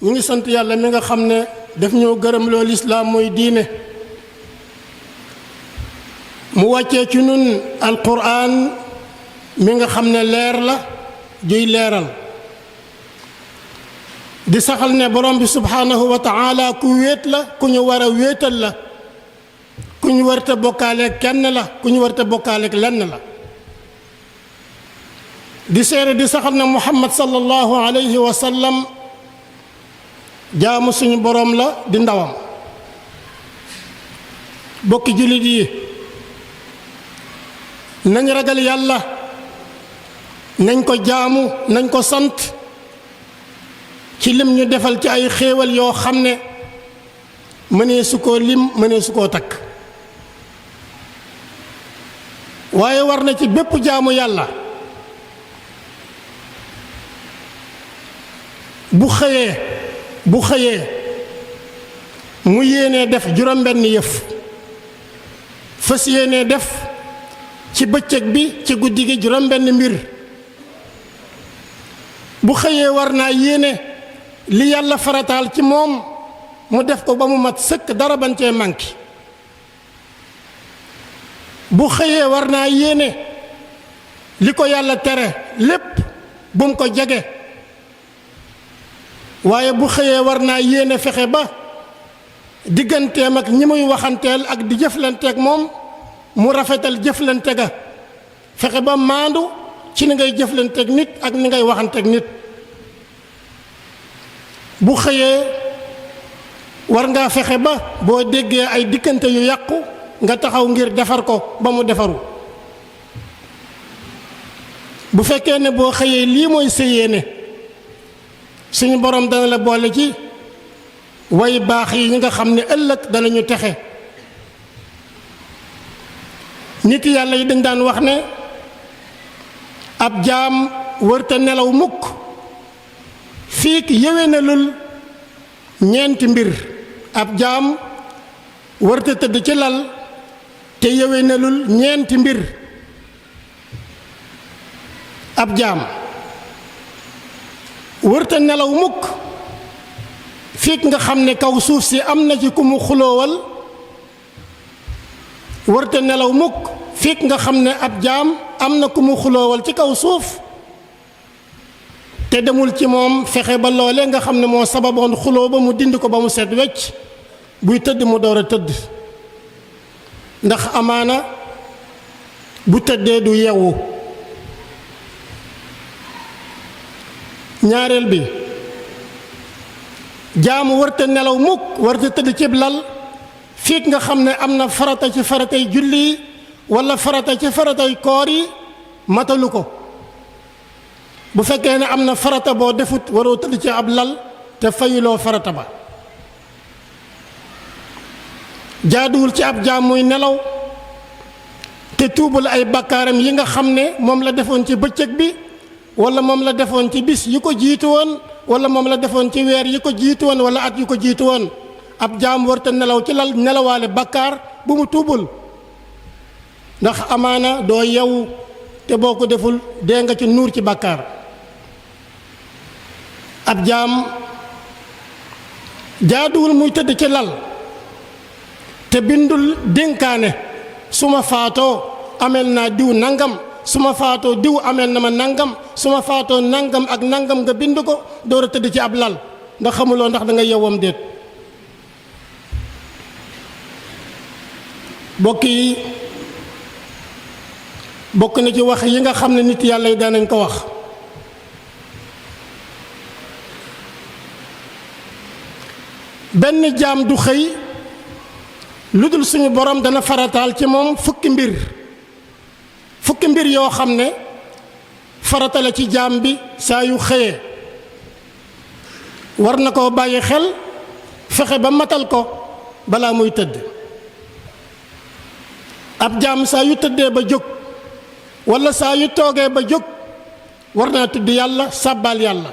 ñu ngi sant yàlla mi nga xam ne daf ñoo gërëm loo lislaam mooy diine mu wàccee ci nun alquran mi nga xam ne leer la juy leeral di saxal ne borom bi subhanahu wa taala ku wéet la ku ñu war a wéetal la ku ñu warta bokkaaleeg kenn la ku ñu warta bokkaaleeg lenn la di seere di saxal ne muhammad sallallahu alayhi wa sallam jaamu suñu borom la di ndawam bokki jullit yi nañ ragal yàlla nañ ko jaamu nañ ko sant ci lim ñu defal ci ay xéewal yoo xam ne mënee su koo lim mënee su koo takk waaye war na ci bépp jaamu yàlla bu xëyee mu yéenee def juróom-benn yëf fas yéenee def ci bëccëg bi ci guddi gi juróom-benn mbir bu xëyee war naa yéene li yàlla farataal ci moom mu def ko ba mu mat sëkk dara bañ cee manqué bu xëyee war naa yéene li ko yàlla tere lépp bu mu ko jege waaye bu xëyee war naa yéene fexe ba digganteem ak ñi muy waxanteel ak di jëflanteeg moom mu rafetal jëflante ga fexe ba maandu ci ni ngay jëflanteeg nit ak ni ngay waxanteeg nit bu xëyee war ngaa fexe ba boo déggee ay diggante yu yàqu nga taxaw ngir defar ko ba mu defaru bu fekkee ne boo xëyee lii mooy sa yéene suñu borom dana la boole ci way baax yi ñi nga xam ne ëllëg danañu texe nit yàlla yi dañ daan wax ne ab jaam wërta nelaw mukk fii yéwénalul ñeenti mbir ab jaam wërta tëdd ci lal te yéwénalul ñeenti mbir ab jaam wërta nelaw mukk fii nga xam ne kaw suuf si am na ci ku mu xuloowal wërta nelaw mukk fii nga xam ne ab jaam am na ku mu xuloowal ci kaw suuf te demul ci moom fexe ba loole nga xam ne moo sababoon xuloo ba mu dindi ko ba mu set wecc buy tëdd mu door a tëdd ndax amaana bu tëddee du yeewu ñaareel bi jaamu warta nelaw mukk warta tëdd cib lal fii nga xam ne am na farata ci faratay julli walla farata ci faratay koor yi matalu ko bu fekkee ne am na farata boo defut waroo tëdd ci ab lal te fayuloo farata ba jaaduwul ci ab jaam muy nelaw te tuubul ay bakkaaram yi nga xam ne moom la defoon ci bëccëg bi walla moom la defoon ci bis yi ko jiitu woon walla moom la defoon ci weer yi ko jiitu woon walla at yi ko jiitu woon ab jaam warta nelaw ci lal nelawaale bakkaar bu mu tuubul ndax amaana doo yew te boo ko deful dee nga ci nuur ci bakkaar ab jaam jaaduwul muy tëdd ci lal te bindul dénkaane su ma faatoo amel naa diw nangam su ma faatoo diw amel na ma nangam su ma faatoo nangam ak nangam nga bind ko door a tëdd ci ab lal ndax xamuloo ndax da nga yewwam déet bokk yi bokk na ci wax yi nga xam ne nit yàlla yi daanañ ko wax benn jaam du xëy lu dul suñu borom dana farataal ci moom fukki mbir yoo xam ne farata la ci jaam bi saa yu xëyee war na koo bàyyi xel fexe ba matal ko balaa muy tëdd ab jaam saa yu tëddee ba jóg walla saa yu toogee ba jóg war naa tudd yàlla sàbbaal yàlla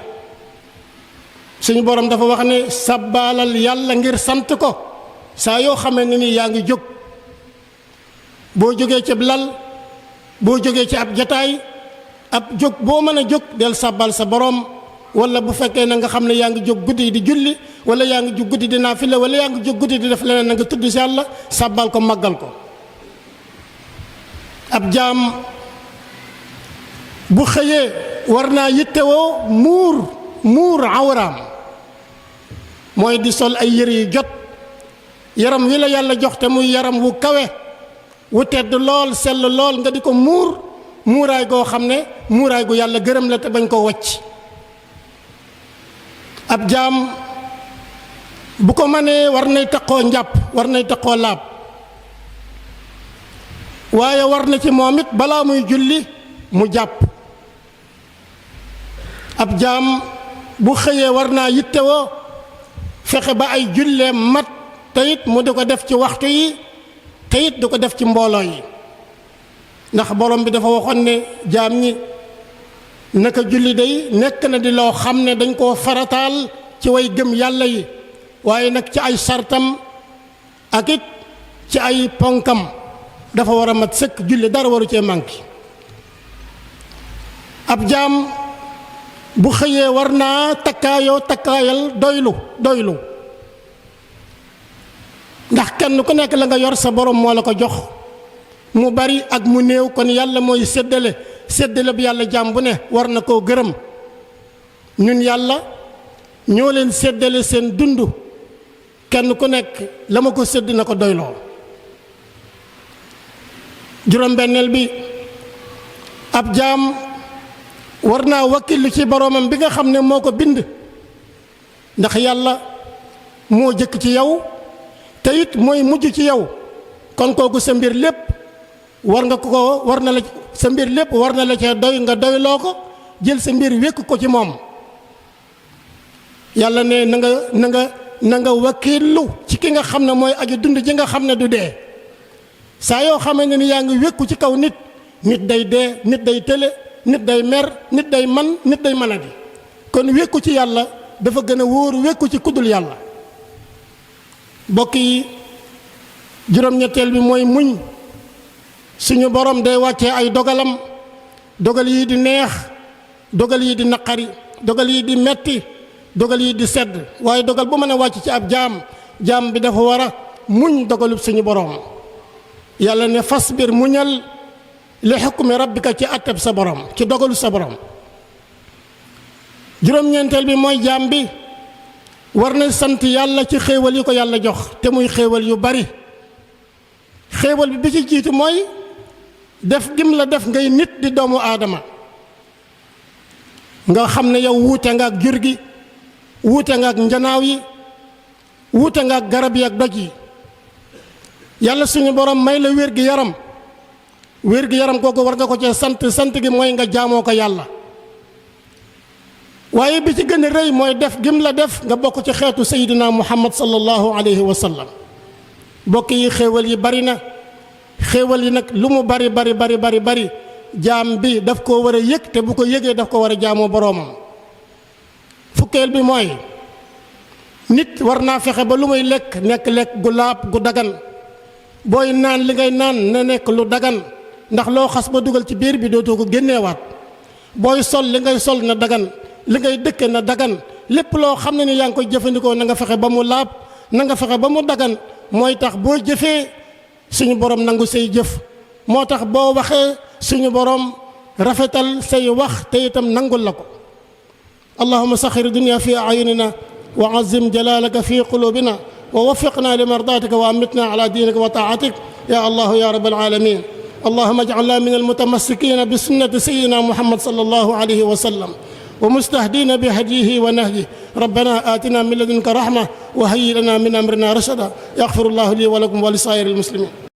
suñu borom dafa wax ne sàbbaalal yàlla ngir sant ko saa yoo xamee ne ni yaa ngi jóg boo jógee ci lal boo jógee ci ab jataay ab jóg boo mën a jóg del sàbbal sa borom wala bu fekkee na nga xam ne yaa ngi jóg guddi di julli wala yaa ngi jóg guddi di naafila wala yaa ngi jóg guddi di def leneen na nga tudd si yàlla sàbbal ko màggal ko. ab jaam bu xëyee war naa yittewoo muur awraam mooy di sol ay yëre yu jot yaram wi la yàlla jox te muy yaram wu kawe wu tedd lool sell lool nga di ko muuraay goo xam ne muuraay gu yàlla gërëm la te bañ koo wacc. ab jaam bu ko mënee war nay taqoo njàpp war nay taqoo laab waaye war na ci moom it balaa muy julli mu jàpp. ab jaam bu xëyee war naa yittewoo fexe ba ay julleem mat te it mu di ko def ci waxtu yi te it di ko def ci mbooloo yi ndax borom bi dafa waxoon ne jaam ñi naka julli day nekk na di loo xam ne dañ koo farataal ci way gëm yàlla yi waaye nag ci ay sartam ak it ci ay ponkam dafa war a mat sëkk julli dara waru cee manqué. ab jaam bu xëyee war naa takkaayal doylu ndax kenn ku nekk la nga yor sa borom moo la ko jox mu bari ak mu néew kon yàlla mooy séddale bi yàlla jaam bu ne war na koo gërëm. ñun yàlla ñoo leen séddale seen dund kenn ku nekk la ma ko sédd na ko doyloo. juróom-benneel bi ab jaam war naa wakkilu ci boroomam bi nga xam ne moo ko bind ndax yàlla moo jëkk ci yow te it mooy mujj ci yow kon kooku sa mbir lépp war na la cee doy nga doyloo ko jël sa mbir wékk ko ci moom. yàlla ne na nga wakkilu ci ki nga xam ne mooy aju dund ji nga xam ne du dee saa yoo xamee ne ni yaa ngi wékku ci kaw nit day dee nit day tële nit day mer nit day man nit day manadi kon wékku ci yàlla dafa gën a wóor wékku ci kuddul yàlla. bokk yi juróom-ñetteel bi mooy muñ. suñu borom day wàccee ay dogalam dogal yi di neex dogal yi di naqari dogal yi di metti dogal yi di sedd waaye dogal bu mën a wàcc ci ab jaam bi dafa war a muñ dogalub suñu borom. yàlla ne fasbir muñal li xukmi rabbika ci atteb sa borom ci dogalu sa borom. juróom-ñeenteel bi mooy jaam bi war na sant yàlla ci xéewal yi ko yàlla jox te muy xéewal yu bari. xéewal bi ci jiitu mooy def gim la def ngay nit di doomu aadama nga xam ne yow wuute nga ak jur gi wuute nga ak njanaaw yi wuute nga ak garab yi ak doj yi. yàlla suñu borom may la wér gi yaram kooku war nga ko cee sant gi mooy nga jaamoo ko yàlla. waaye bi ci gën a rëy mooy def gim la def nga bokk ci xeetu sayyidina muhammad sallallahu alayhi wa sallam. bokk yi xéewal yi bari na xéewal yi nag lu mu bari jaam bi daf koo war a yëg te bu ko yëgee daf ko war a jaamoo boroomam. fukkeel bi mooy nit war naa fexe ba lu muy lekk nekk lekk gu laab gu dagan booy naan li ngay naan na nekk lu dagan ndax loo xas ba dugal ci biir bi dootoo ko génneewaat. booy sol li ngay sol na dagan li ngay dëkke na dagan lépp loo xam ne ni yaa ngi koy jëfandikoo na nga fexe ba mu laab na nga fexe ba mu dagan mooy tax boo jëfee suñu borom nangu say jëf moo tax boo waxee suñu borom rafetal say wax te itam nangul la ko. allahumma saxir dunya fi ayunina wa azim jalalaka fi qulubina wa waffiqna li mardatika wa amitna ala dinika wa taatik ya allah ya rabbal alamin. allahumma ij'alna min almutamassikina bi sunnati sayyidina muhammad sallallahu alayhi wa sallam ومستهدين بهديه ونهجه. ربنا آتنا من لدنك رحمة وهيئ لنا من أمرنا رشدا. يغفر الله لي ولكم ولسائر المسلمين.